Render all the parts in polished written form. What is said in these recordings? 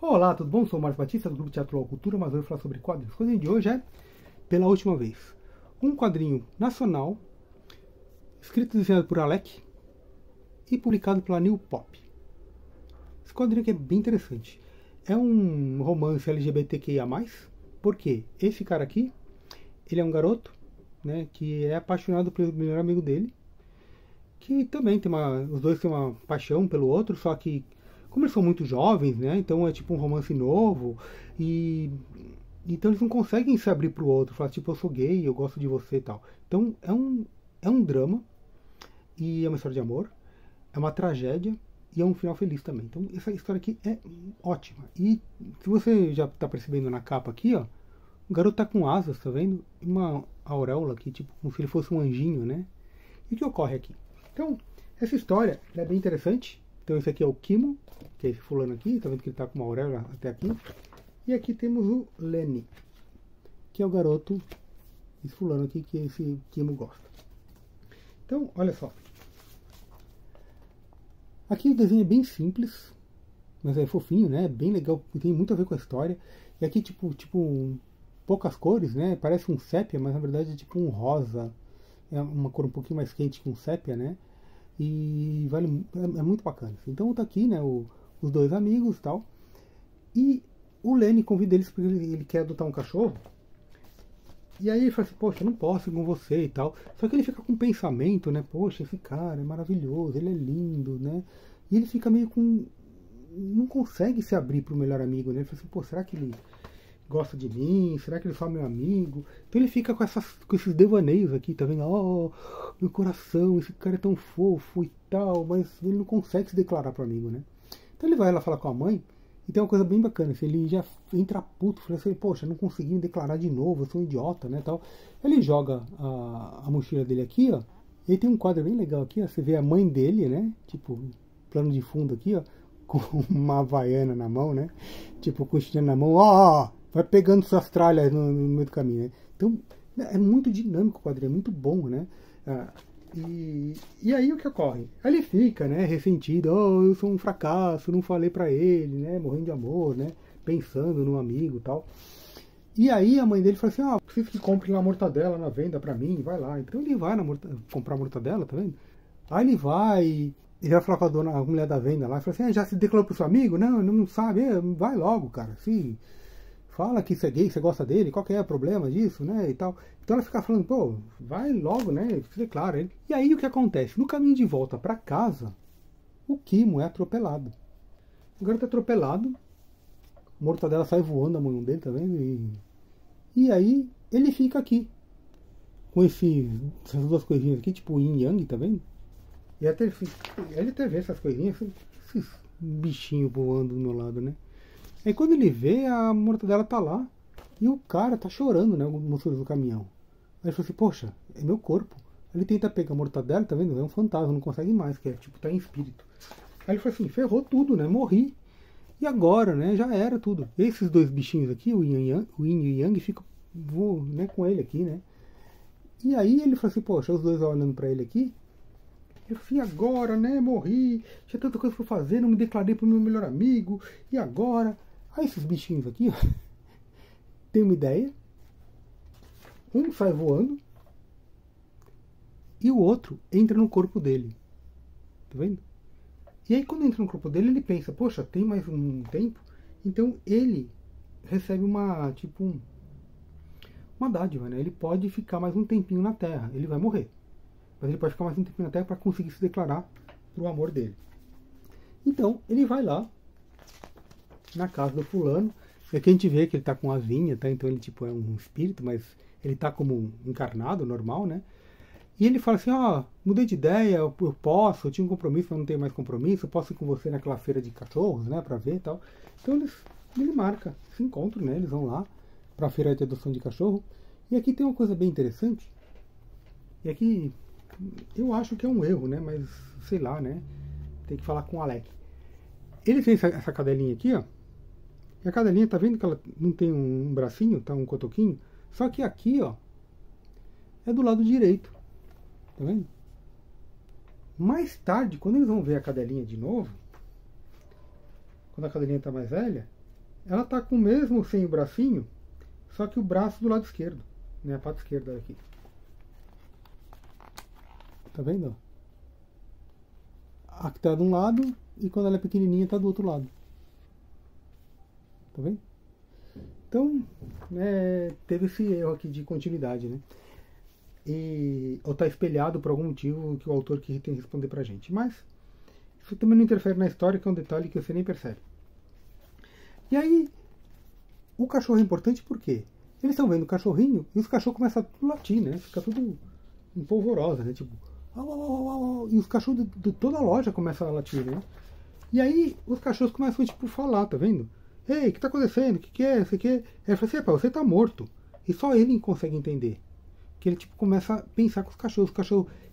Olá, tudo bom? Sou o Marcos Batista, do Grupo Teatro Lua Cultura, mas hoje eu vou falar sobre quadrinhos. O quadrinho de hoje é, pela última vez, um quadrinho nacional, escrito e desenhado por Alec e publicado pela New Pop. Esse quadrinho aqui é bem interessante. É um romance LGBTQIA+, porque esse cara aqui, ele é um garoto, né, que é apaixonado pelo melhor amigo dele, que também tem os dois têm uma paixão pelo outro, só que como eles são muito jovens, né? Então é tipo um romance novo e então eles não conseguem se abrir pro outro, falar tipo eu sou gay, eu gosto de você e tal. Então é um drama e é uma história de amor, é uma tragédia e é um final feliz também. Então essa história aqui é ótima. E se você já tá percebendo na capa aqui, ó, o garoto tá com asas, tá vendo? Uma auréola aqui, tipo como se ele fosse um anjinho, né? E o que ocorre aqui? Então essa história é bem interessante. Então esse aqui é o Kimo, que é esse fulano aqui, tá vendo que ele tá com uma auréola até aqui. E aqui temos o Lenny, que é o garoto, esse fulano aqui que esse Kimo gosta. Então, olha só. Aqui o desenho é bem simples, mas é fofinho, né? É bem legal, tem muito a ver com a história. E aqui tipo poucas cores, né? Parece um sépia, mas na verdade é tipo um rosa. É uma cor um pouquinho mais quente que um sépia, né? E é muito bacana. Então tá aqui, né, os dois amigos e tal. E o Lenny convida eles porque ele quer adotar um cachorro. E aí ele fala assim, poxa, eu não posso ir com você e tal. Só que ele fica com um pensamento, né, poxa, esse cara é maravilhoso, ele é lindo, né. E ele fica meio com... não consegue se abrir pro melhor amigo, né. Ele fala assim, pô, será que ele gosta de mim? Será que ele só é meu amigo? Então ele fica com esses devaneios aqui, tá vendo? Oh, meu coração, esse cara é tão fofo e tal, mas ele não consegue se declarar pro amigo, né? Então ele vai lá falar com a mãe e tem uma coisa bem bacana, assim, ele já entra puto, fala assim, poxa, não consegui me declarar de novo, eu sou um idiota, né, tal. Ele joga a mochila dele aqui, ó, e aí tem um quadro bem legal aqui, ó, você vê a mãe dele, né, tipo, plano de fundo aqui, ó, com uma havaiana na mão, né, tipo, com o chinelo na mão, ó, vai pegando suas tralhas no meio do caminho, né? Então é muito dinâmico o quadrinho, é muito bom, né? E aí o que ocorre? Aí ele fica, né, ressentido, oh, eu sou um fracasso, não falei pra ele, né, morrendo de amor, né, pensando no amigo e tal. E aí a mãe dele fala assim, preciso que compre lá mortadela na venda pra mim, vai lá. Então ele vai comprar mortadela, tá vendo? Aí ele vai falar com a mulher da venda lá, e fala assim, já se declarou pro seu amigo? Não sabe, vai logo, cara, se... fala que você é gay, você gosta dele, qual que é o problema disso, né, e tal. Então ela fica falando, pô, vai logo, né, se declara ele. E aí o que acontece? No caminho de volta pra casa, o Kimo é atropelado. O garoto é atropelado, a mortadela sai voando da mão dele, tá vendo? E aí ele fica aqui, com essas duas coisinhas aqui, tipo yin e yang, tá vendo? E até ele até vê essas coisinhas, esses bichinhos voando do meu lado, né? Aí quando ele vê, a mortadela tá lá e o cara tá chorando, né? O motorista do caminhão. Aí ele falou assim, poxa, é meu corpo. Ele tenta pegar a mortadela, tá vendo? É um fantasma, não consegue mais, que é tipo, tá em espírito. Aí ele falou assim, ferrou tudo, né? Morri. E agora, né? Já era tudo. Esses dois bichinhos aqui, o Yin e o Yang, ficam né, com ele aqui, né? E aí ele falou assim, poxa, os dois olhando pra ele aqui. Eu falei, e agora, né? Morri, tinha tanta coisa pra fazer, não me declarei pro meu melhor amigo. E agora? Aí esses bichinhos aqui, ó, tem uma ideia, um sai voando e o outro entra no corpo dele, tá vendo? E aí quando entra no corpo dele, ele pensa, poxa, tem mais um tempo, então ele recebe uma dádiva, né? Ele pode ficar mais um tempinho na Terra, ele vai morrer, mas ele pode ficar mais um tempinho na Terra para conseguir se declarar pro amor dele. Então ele vai lá na casa do fulano. E aqui a gente vê que ele tá com asinha, tá? Então ele tipo é um espírito, mas ele tá como um encarnado, normal, né? E ele fala assim, mudei de ideia, eu posso, eu tinha um compromisso, mas não tenho mais compromisso, eu posso ir com você naquela feira de cachorros, né, pra ver e tal. Então ele marca esse encontro, né? Eles vão lá pra feira de adoção de cachorro. E aqui tem uma coisa bem interessante. E aqui eu acho que é um erro, né? Mas sei lá, né? Tem que falar com o Alec. Ele tem essa cadelinha aqui, ó. E a cadelinha, tá vendo que ela não tem um bracinho, tá um cotoquinho? Só que aqui, ó, é do lado direito. Tá vendo? Mais tarde, quando eles vão ver a cadelinha de novo, quando a cadelinha tá mais velha, ela tá com o mesmo sem o bracinho, só que o braço do lado esquerdo, né? A pata esquerda aqui. Tá vendo? Aqui tá de um lado e quando ela é pequenininha tá do outro lado. Tá vendo? Então, teve esse erro aqui de continuidade, né? Ou tá espelhado por algum motivo que o autor tem que responder pra gente. Mas isso também não interfere na história, que é um detalhe que você nem percebe. E aí, o cachorro é importante por quê? Eles estão vendo o cachorrinho e os cachorros começam a latir, né? Fica tudo em polvorosa, né? Tipo, e os cachorros de toda a loja começam a latir, né? E aí os cachorros começam tipo, a falar, tá vendo? Ei, o que tá acontecendo? O que é? Você quer? Ele fala assim, você tá morto. E só ele consegue entender. Que ele tipo, começa a pensar com os cachorros.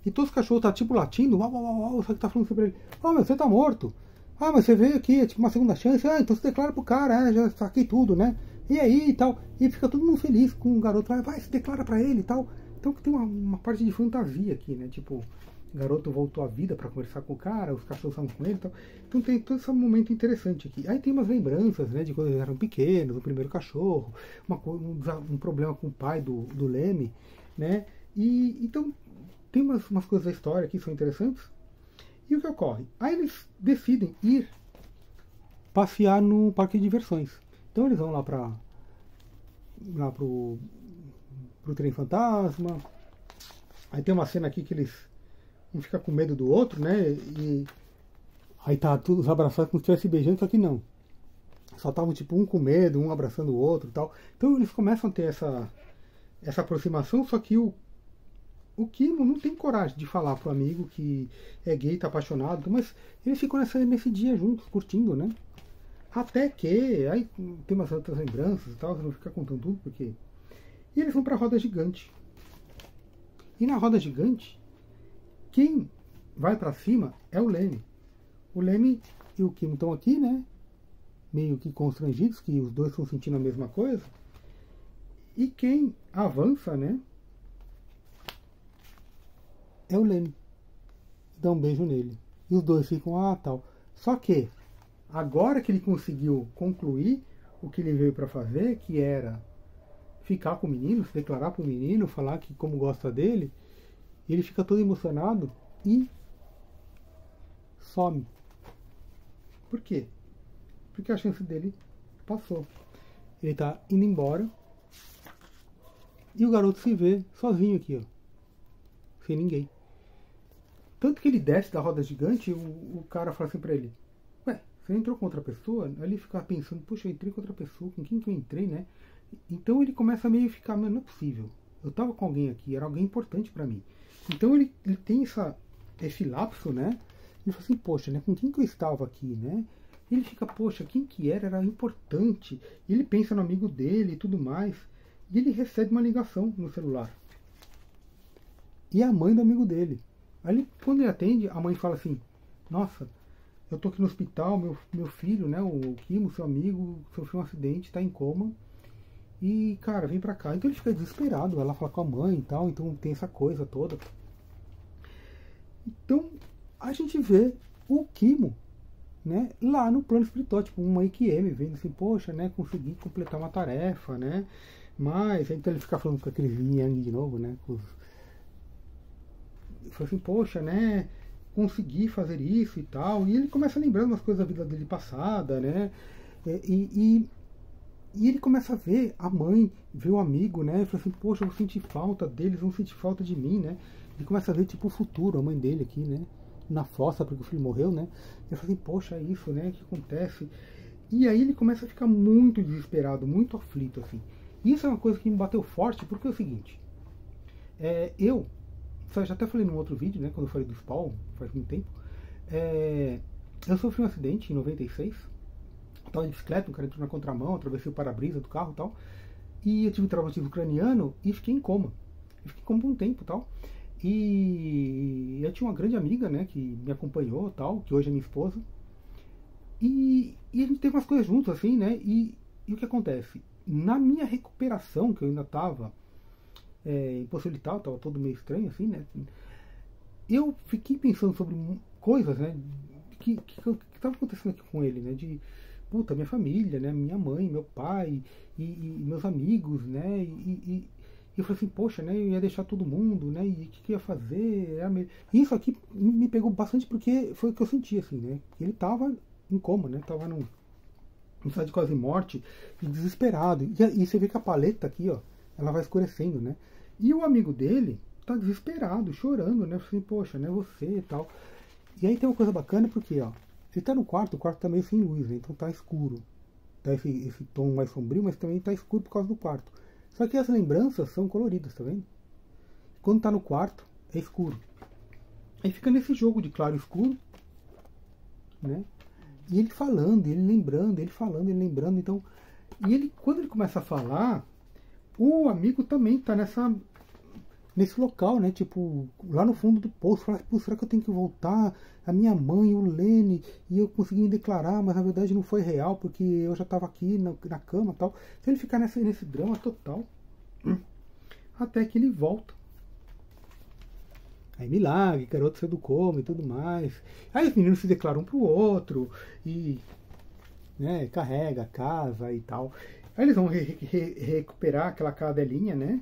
E todos os cachorros tá tipo latindo, só que tá falando sobre ele. Meu, você tá morto. Mas você veio aqui, é tipo uma segunda chance. Então você declara pro cara, já saquei tudo, né? E aí e tal. E fica todo mundo feliz com o garoto. Vai, se declara pra ele e tal. Então tem uma parte de fantasia aqui, né? Tipo, o garoto voltou à vida para conversar com o cara, os cachorros estavam com ele e tal. Então tem todo esse momento interessante aqui. Aí tem umas lembranças, né, de quando eles eram pequenos, o primeiro cachorro, um problema com o pai do Leme, né? E então tem umas coisas da história aqui que são interessantes. E o que ocorre? Aí eles decidem ir passear no parque de diversões. Então eles vão lá pro trem fantasma. Aí tem uma cena aqui que eles um fica com medo do outro, né? E aí tá todos abraçados como se estivesse beijando, só que não. Só estavam tipo um com medo, um abraçando o outro e tal. Então eles começam a ter essa aproximação, só que o Kimo não tem coragem de falar pro amigo que é gay, tá apaixonado, mas eles ficam nesse dia juntos, curtindo, né? Até que, aí tem umas outras lembranças e tal, você não fica contando tudo, porque... E eles vão pra roda gigante. E na roda gigante, quem vai pra cima é o Leme. O Leme e o Kimo estão aqui, né? Meio que constrangidos, que os dois estão sentindo a mesma coisa. E quem avança, né? É o Leme. Dá um beijo nele. E os dois ficam, tal. Só que, agora que ele conseguiu concluir o que ele veio pra fazer, que era ficar com o menino, se declarar pro menino, falar que como gosta dele, ele fica todo emocionado e some. Por quê? Porque a chance dele passou. Ele tá indo embora e o garoto se vê sozinho aqui, ó, sem ninguém. Tanto que ele desce da roda gigante e o cara fala assim pra ele: ué, você entrou com outra pessoa? Aí ele fica pensando: puxa, eu entrei com outra pessoa, com quem que eu entrei, né? Então ele começa a meio ficar: não é possível, eu tava com alguém aqui, era alguém importante pra mim. Então ele tem esse lapso, né? Ele fala assim: poxa, né, com quem que eu estava aqui, né? Ele fica: poxa, quem que era importante. E ele pensa no amigo dele e tudo mais. E ele recebe uma ligação no celular. E é a mãe do amigo dele. Aí quando ele atende, a mãe fala assim: nossa, eu tô aqui no hospital, meu filho, né, o Kimo, seu amigo, sofreu um acidente, tá em coma. E, cara, vem pra cá. Então ele fica desesperado, ela fala com a mãe e tal, então tem essa coisa toda. Então, a gente vê o Kimo, né, lá no plano espiritual, tipo, uma IQM, vendo assim, poxa, né, consegui completar uma tarefa, né, mas, então ele fica falando com aquele yin yang de novo, né, fala assim, poxa, né, consegui fazer isso e tal, e ele começa a lembrar umas coisas da vida dele passada, né, e ele começa a ver a mãe, ver o amigo, né, e fala assim, poxa, eu vou sentir falta deles, vão sentir falta de mim, né, ele começa a ver, tipo, o futuro, a mãe dele aqui, né, na fossa, porque o filho morreu, né, ele fala assim, poxa, é isso, né, o que acontece? E aí ele começa a ficar muito desesperado, muito aflito, assim. E isso é uma coisa que me bateu forte, porque é o seguinte, eu já até falei num outro vídeo, né, quando eu falei do Spawn, faz muito tempo, eu sofri um acidente em 96, eu tava de bicicleta, um cara entrou na contramão, atravessei o para-brisa do carro e tal, e eu tive traumatismo craniano e fiquei em coma. Eu fiquei em coma por um tempo e tal. E eu tinha uma grande amiga, né, que me acompanhou tal, que hoje é minha esposa. E a gente teve umas coisas juntos, assim, né, e o que acontece? Na minha recuperação, que eu ainda tava impossibilitado, tava todo meio estranho, assim, né, eu fiquei pensando sobre coisas, né, que tava acontecendo aqui com ele, né, puta, minha família, né? Minha mãe, meu pai e meus amigos, né? E eu falei assim, poxa, né? Eu ia deixar todo mundo, né? E o que eu ia fazer? Isso aqui me pegou bastante porque foi o que eu senti, assim, né? Ele tava em coma, né? Tava num estado de quase morte e desesperado. E você vê que a paleta aqui, ó, ela vai escurecendo, né? E o amigo dele tá desesperado, chorando, né? Assim, poxa, né? Você e tal. E aí tem uma coisa bacana porque, ó, ele tá no quarto, o quarto tá meio sem luz, né? Então tá escuro. Tá esse tom mais sombrio, mas também tá escuro por causa do quarto. Só que as lembranças são coloridas, tá vendo? Quando tá no quarto, é escuro. Aí fica nesse jogo de claro e escuro, né? E ele falando, ele lembrando, ele falando, ele lembrando. Então, e ele, quando ele começa a falar, o amigo também tá nesse local, né? Tipo, lá no fundo do poço, fala, pô, será que eu tenho que voltar? A minha mãe, o Lene, e eu consegui me declarar, mas na verdade não foi real, porque eu já estava aqui na cama e tal. Então ele fica nesse drama total, até que ele volta. Aí milagre, garoto saiu do coma e tudo mais. Aí os meninos se declaram um pro outro, e né, carrega a casa e tal. Aí eles vão recuperar aquela cadelinha, né?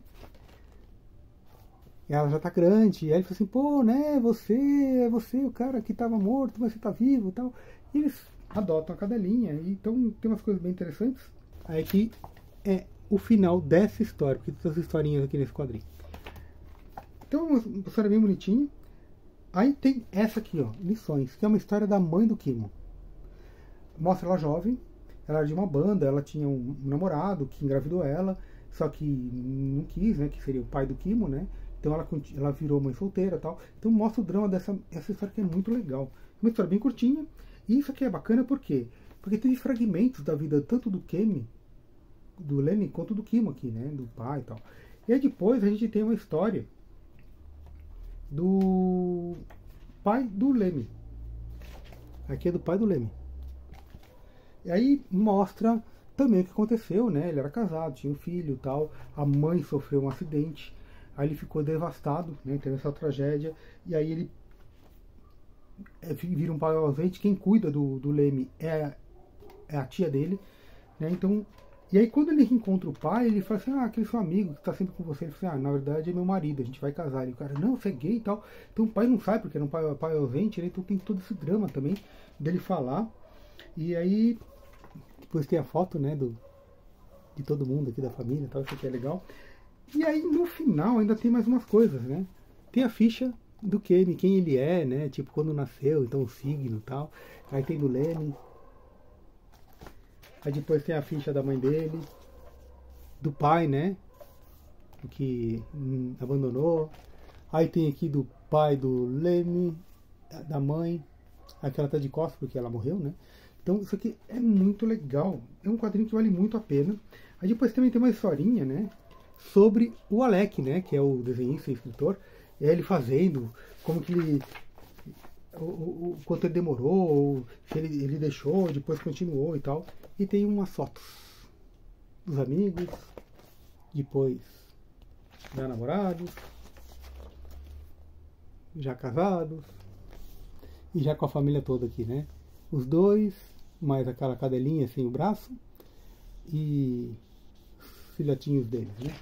E ela já tá grande, e aí ele fala assim, pô, né, você, o cara que tava morto, mas você tá vivo e tal. E eles adotam a cadelinha, e então tem umas coisas bem interessantes. Aí que é o final dessa história, porque tem essas historinhas aqui nesse quadrinho. Então uma história bem bonitinha. Aí tem essa aqui, ó, Lições, que é uma história da mãe do Kimo. Mostra ela jovem, ela era de uma banda, ela tinha um namorado que engravidou ela, só que não quis, né, que seria o pai do Kimo, né? Então ela virou mãe solteira e tal. Então mostra o drama essa história que é muito legal. Uma história bem curtinha. E isso aqui é bacana por quê? Porque teve fragmentos da vida tanto do Kemi, do Lenny, quanto do Kimo aqui, né? Do pai e tal. E aí depois a gente tem uma história do pai do Lemmy. Aqui é do pai do Lemmy. E aí mostra também o que aconteceu, né? Ele era casado, tinha um filho e tal. A mãe sofreu um acidente. Aí ele ficou devastado, né? Teve essa tragédia. E aí ele vira um pai ausente. Quem cuida do Lemmy é a tia dele, né? Então, e aí quando ele reencontra o pai, ele fala assim, aquele seu amigo que tá sempre com você. Ele fala assim, na verdade é meu marido, a gente vai casar. E o cara, não, você é gay e tal. Então o pai não sabe, porque era um pai ausente, né? Então tem todo esse drama também dele falar. E aí depois tem a foto, né, de todo mundo aqui da família e tal, isso aqui é legal. E aí no final ainda tem mais umas coisas, né? Tem a ficha do Kemi, quem ele é, né? Tipo, quando nasceu, então o signo e tal. Aí tem do Lenny. Aí depois tem a ficha da mãe dele, do pai, né? Que abandonou. Aí tem aqui do pai do Lenny, da mãe. Aqui ela tá de costas porque ela morreu, né? Então isso aqui é muito legal. É um quadrinho que vale muito a pena. Aí depois também tem uma historinha, né? Sobre o Alec, né? Que é o desenhista e escritor. É ele fazendo, como que ele... O quanto ele demorou, se ele deixou, depois continuou e tal. E tem umas fotos dos amigos, depois já namorados, já casados, e já com a família toda aqui, né? Os dois, mais aquela cadelinha sem o braço, e os filhotinhos deles, né?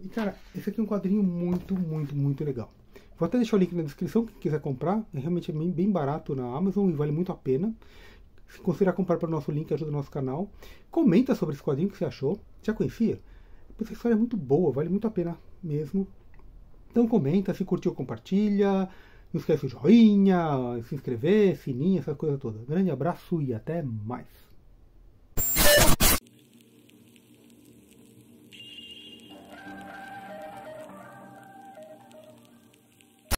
E cara, esse aqui é um quadrinho muito, muito, muito legal. Vou até deixar o link na descrição, quem quiser comprar, é realmente bem barato na Amazon e vale muito a pena. Se considerar comprar para o nosso link, ajuda o nosso canal. Comenta sobre esse quadrinho que você achou. Já conhecia? Essa história é muito boa, vale muito a pena mesmo. Então comenta, se curtiu, compartilha. Não esquece o joinha, se inscrever, sininho, essa coisa toda. Grande abraço e até mais.